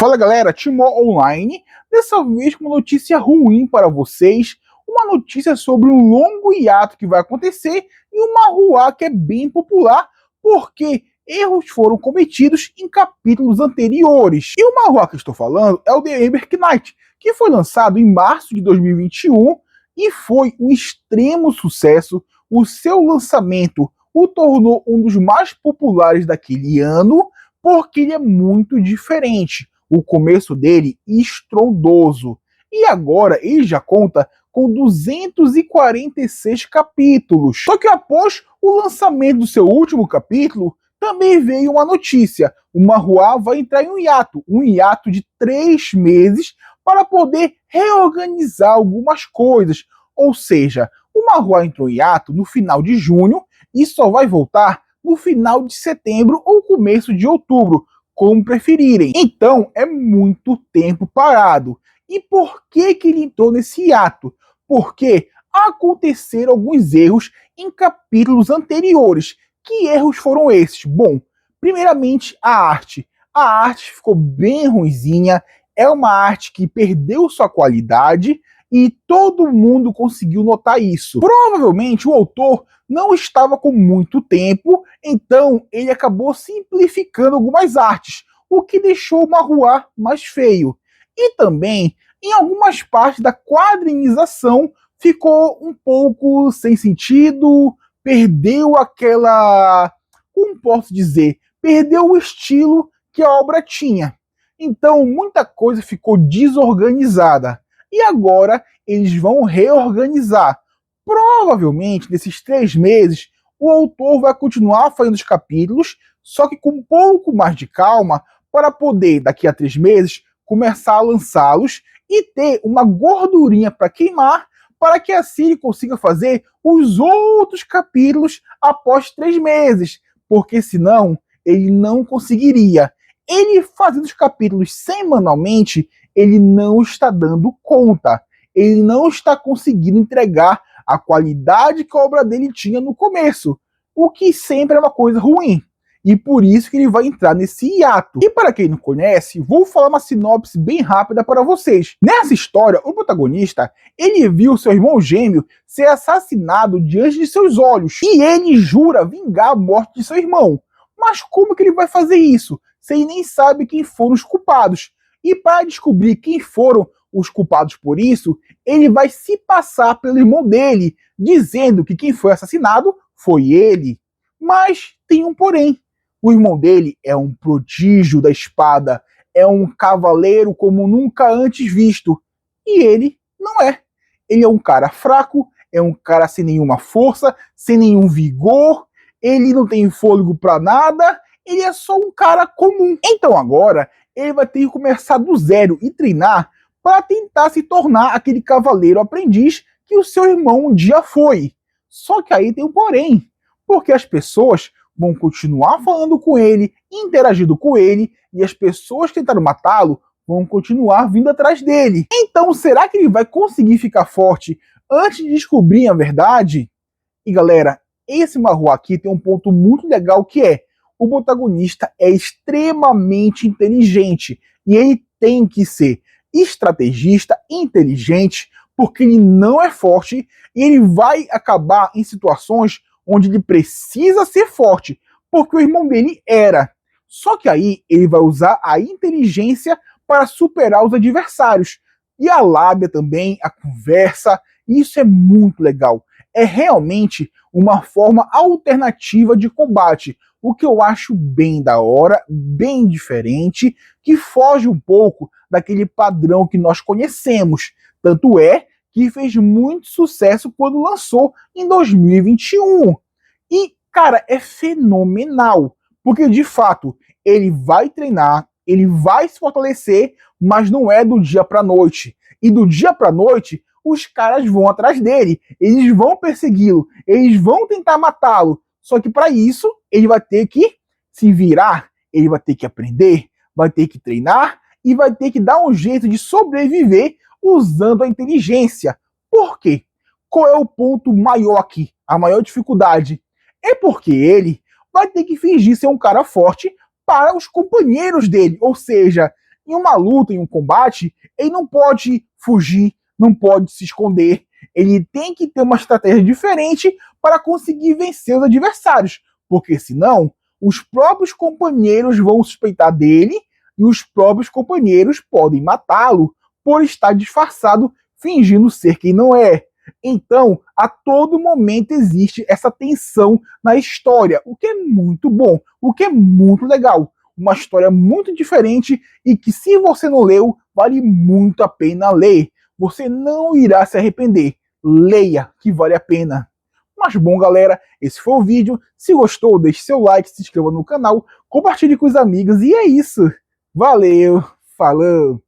Fala galera, Timó Online, dessa vez com uma notícia ruim para vocês, uma notícia sobre um longo hiato que vai acontecer em uma rua que é bem popular, porque erros foram cometidos em capítulos anteriores. E o manhwa que estou falando é o The Ember Knight, que foi lançado em março de 2021 e foi um extremo sucesso. O seu lançamento o tornou um dos mais populares daquele ano, porque ele é muito diferente. O começo dele estrondoso. E agora ele já conta com 246 capítulos. Só que após o lançamento do seu último capítulo, também veio uma notícia. O manhwa vai entrar em um hiato de 3 meses para poder reorganizar algumas coisas. Ou seja, o manhwa entrou em hiato no final de junho e só vai voltar no final de setembro ou começo de outubro, como preferirem. Então é muito tempo parado. E por que ele entrou nesse hiato? Porque aconteceram alguns erros em capítulos anteriores. Que erros foram esses? Bom, primeiramente a arte. A arte ficou bem ruinzinha, é uma arte que perdeu sua qualidade e todo mundo conseguiu notar isso. Provavelmente o autor não estava com muito tempo, então ele acabou simplificando algumas artes, o que deixou o manhwa mais feio. E também, em algumas partes da quadrinização, ficou um pouco sem sentido, perdeu aquela... como posso dizer? Perdeu o estilo que a obra tinha. Então, muita coisa ficou desorganizada. E agora eles vão reorganizar. Provavelmente, nesses 3 meses, o autor vai continuar fazendo os capítulos, só que com um pouco mais de calma, para poder, daqui a 3 meses, começar a lançá-los e ter uma gordurinha para queimar, para que assim ele consiga fazer os outros capítulos após 3 meses, porque senão ele não conseguiria. Ele fazendo os capítulos semanalmente, ele não está dando conta. Ele não está conseguindo entregar a qualidade que a obra dele tinha no começo, o que sempre é uma coisa ruim. E por isso que ele vai entrar nesse hiato. E para quem não conhece, vou falar uma sinopse bem rápida para vocês. Nessa história, o protagonista, ele viu seu irmão gêmeo ser assassinado diante de seus olhos. E ele jura vingar a morte de seu irmão. Mas como que ele vai fazer isso? Se ele nem sabe quem foram os culpados. E para descobrir quem foram os culpados por isso, ele vai se passar pelo irmão dele, dizendo que quem foi assassinado foi ele. Mas tem um porém. O irmão dele é um prodígio da espada, é um cavaleiro como nunca antes visto. E ele não é. Ele é um cara fraco, é um cara sem nenhuma força, sem nenhum vigor, ele não tem fôlego para nada, ele é só um cara comum. Então agora ele vai ter que começar do zero e treinar para tentar se tornar aquele cavaleiro aprendiz que o seu irmão um dia foi. Só que aí tem um porém, porque as pessoas vão continuar falando com ele, interagindo com ele, e as pessoas que tentaram matá-lo vão continuar vindo atrás dele. Então será que ele vai conseguir ficar forte antes de descobrir a verdade? E galera, esse manhwa aqui tem um ponto muito legal que é: o protagonista é extremamente inteligente e ele tem que ser estrategista, inteligente, porque ele não é forte e ele vai acabar em situações onde ele precisa ser forte, porque o irmão dele era. Só que aí ele vai usar a inteligência para superar os adversários. E a lábia também, a conversa, isso é muito legal. É realmente uma forma alternativa de combate, o que eu acho bem da hora, bem diferente, que foge um pouco daquele padrão que nós conhecemos. Tanto é que fez muito sucesso quando lançou em 2021. E, cara, é fenomenal, porque de fato ele vai treinar, ele vai se fortalecer, mas não é do dia para noite. E do dia para noite, os caras vão atrás dele, eles vão persegui-lo, eles vão tentar matá-lo. Só que para isso, ele vai ter que se virar, ele vai ter que aprender, vai ter que treinar e vai ter que dar um jeito de sobreviver usando a inteligência. Por quê? Qual é o ponto maior aqui? A maior dificuldade? É porque ele vai ter que fingir ser um cara forte para os companheiros dele. Ou seja, Em uma luta, em um combate, ele não pode fugir, não pode se esconder. Ele tem que ter uma estratégia diferente para conseguir vencer os adversários, porque senão os próprios companheiros vão suspeitar dele e os próprios companheiros podem matá-lo por estar disfarçado, fingindo ser quem não é. Então, a todo momento existe essa tensão na história, o que é muito bom, o que é muito legal. Uma história muito diferente e que, se você não leu, vale muito a pena ler. Você não irá se arrepender. Leia, que vale a pena. Mas bom, galera, esse foi o vídeo. Se gostou, deixe seu like, se inscreva no canal, compartilhe com os amigos e é isso. Valeu, falou!